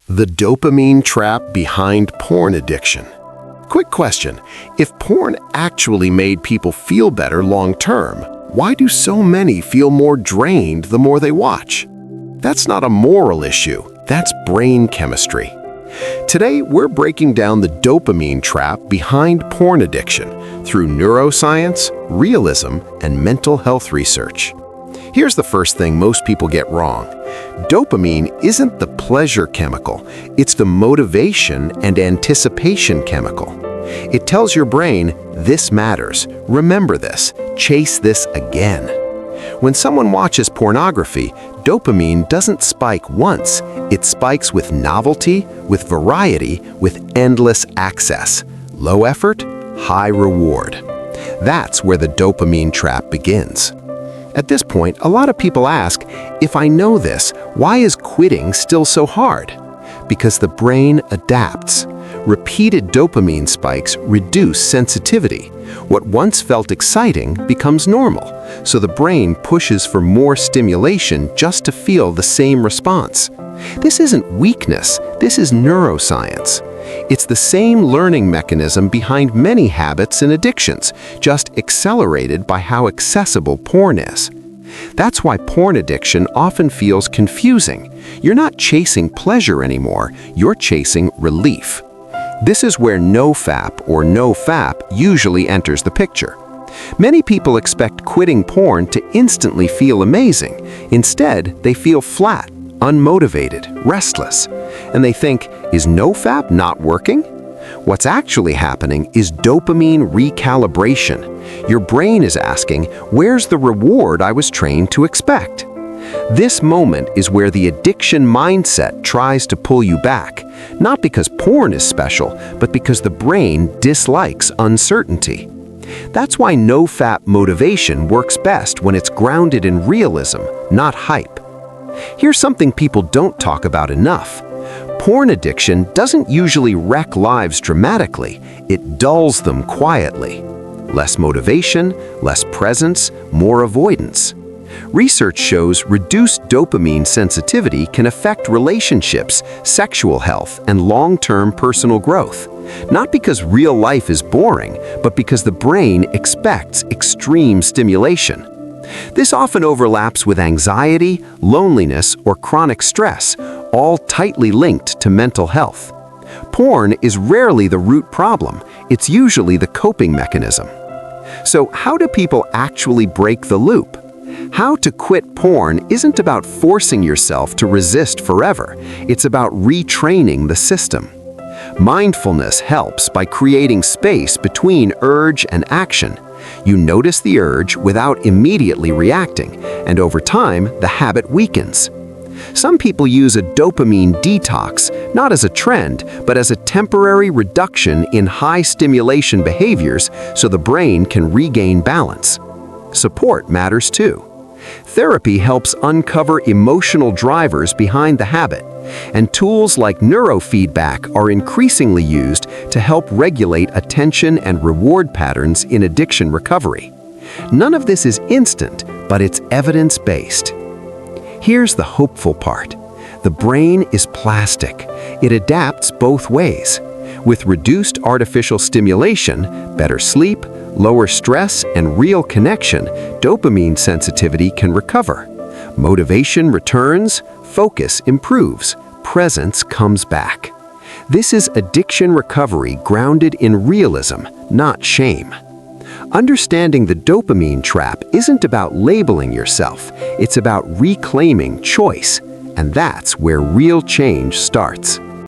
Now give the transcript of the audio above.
The dopamine trap behind porn addiction. Quick question. If porn actually made people feel better long-term, why do so many feel more drained the more they watch? That's not a moral issue. That's brain chemistry. Today, we're breaking down the dopamine trap behind porn addiction through neuroscience, realism, and mental health research. Here's the first thing most people get wrong. Dopamine isn't the pleasure chemical, it's the motivation and anticipation chemical. It tells your brain, this matters, remember this, chase this again. When someone watches pornography, dopamine doesn't spike once, it spikes with novelty, with variety, with endless access. Low effort, high reward. That's where the dopamine trap begins. At this point, a lot of people ask, if I know this, why is quitting still so hard? Because the brain adapts. Repeated dopamine spikes reduce sensitivity. What once felt exciting becomes normal, so the brain pushes for more stimulation just to feel the same response. This isn't weakness, this is neuroscience. It's the same learning mechanism behind many habits and addictions, just accelerated by how accessible porn is. That's why porn addiction often feels confusing. You're not chasing pleasure anymore, you're chasing relief. This is where nofap or nofap usually enters the picture. Many people expect quitting porn to instantly feel amazing. Instead, they feel flat, unmotivated, restless. And they think, is nofap not working? What's actually happening is dopamine recalibration. Your brain is asking, where's the reward I was trained to expect? This moment is where the addiction mindset tries to pull you back, not because porn is special, but because the brain dislikes uncertainty. That's why nofap motivation works best when it's grounded in realism, not hype. Here's something people don't talk about enough. Porn addiction doesn't usually wreck lives dramatically, it dulls them quietly. Less motivation, less presence, more avoidance. Research shows reduced dopamine sensitivity can affect relationships, sexual health, and long-term personal growth. Not because real life is boring, but because the brain expects extreme stimulation. This often overlaps with anxiety, loneliness, or chronic stress, all tightly linked to mental health. Porn is rarely the root problem, it's usually the coping mechanism. So how do people actually break the loop? How to quit porn isn't about forcing yourself to resist forever, it's about retraining the system. Mindfulness helps by creating space between urge and action. You notice the urge without immediately reacting, and over time, the habit weakens. Some people use a dopamine detox, not as a trend, but as a temporary reduction in high-stimulation behaviors so the brain can regain balance. Support matters too. Therapy helps uncover emotional drivers behind the habit, and tools like neurofeedback are increasingly used to help regulate attention and reward patterns in addiction recovery. None of this is instant, but it's evidence-based. Here's the hopeful part. The brain is plastic. It adapts both ways. With reduced artificial stimulation, better sleep, lower stress, and real connection, dopamine sensitivity can recover. Motivation returns, focus improves, presence comes back. This is addiction recovery grounded in realism, not shame. Understanding the dopamine trap isn't about labeling yourself, it's about reclaiming choice, and that's where real change starts.